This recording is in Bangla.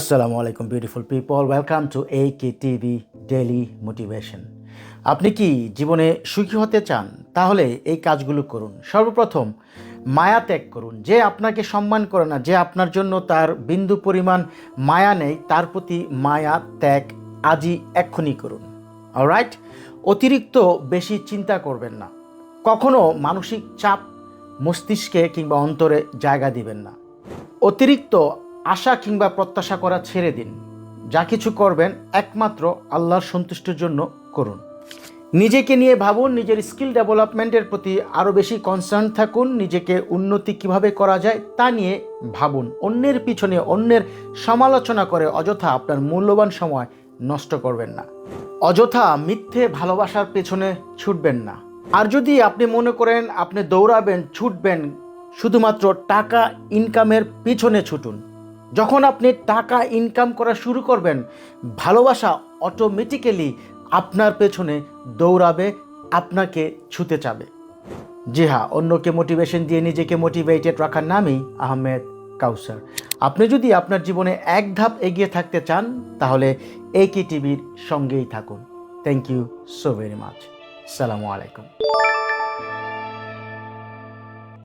আসসালামু আলাইকুম beautiful people, welcome to AKTV daily motivation. আপনি কি জীবনে সুখী হতে চান? তাহলে এই কাজগুলো করুন। সর্বপ্রথম মায়া ত্যাগ করুন। যে আপনাকে সম্মান করে না, যে আপনার জন্য তার বিন্দু পরিমাণ মায়া নেই, তার প্রতি মায়া ত্যাগ আজই এক্ষুনি করুন। অলরাইট? অতিরিক্ত বেশি চিন্তা করবেন না। কখনো মানসিক চাপ মস্তিষ্কে কিংবা অন্তরে জায়গা দিবেন না। অতিরিক্ত আশা কিংবা প্রত্যাশা করা ছেড়ে দিন। যা কিছু করবেন একমাত্র আল্লাহর সন্তুষ্টির জন্য করুন। নিজেকে নিয়ে ভাবুন, নিজের স্কিল ডেভেলপমেন্টের প্রতি আরও বেশি কনসার্ন থাকুন। নিজেকে উন্নতি কিভাবে করা যায় তা নিয়ে ভাবুন। অন্যের পিছনে অন্যের সমালোচনা করে অযথা আপনার মূল্যবান সময় নষ্ট করবেন না। অযথা মিথ্যে ভালোবাসার পেছনে ছুটবেন না। আর যদি আপনি মনে করেন আপনি দৌড়াবেন, ছুটবেন, শুধুমাত্র টাকা ইনকামের পিছনে ছুটুন। যখন আপনি টাকা ইনকাম করা শুরু করবেন, ভালোবাসা অটোমেটিক্যালি আপনার পেছনে দৌড়াবে, আপনাকে ছুতে চাবে। জি হ্যাঁ, অন্যকে মোটিভেশন দিয়ে নিজেকে মোটিভেটেড রাখার নামই আহমেদ কাউসার। আপনি যদি আপনার জীবনে এক ধাপ এগিয়ে থাকতে চান, তাহলে AKTVর সঙ্গেই থাকুন। Thank you so very much. আসসালামু আলাইকুম।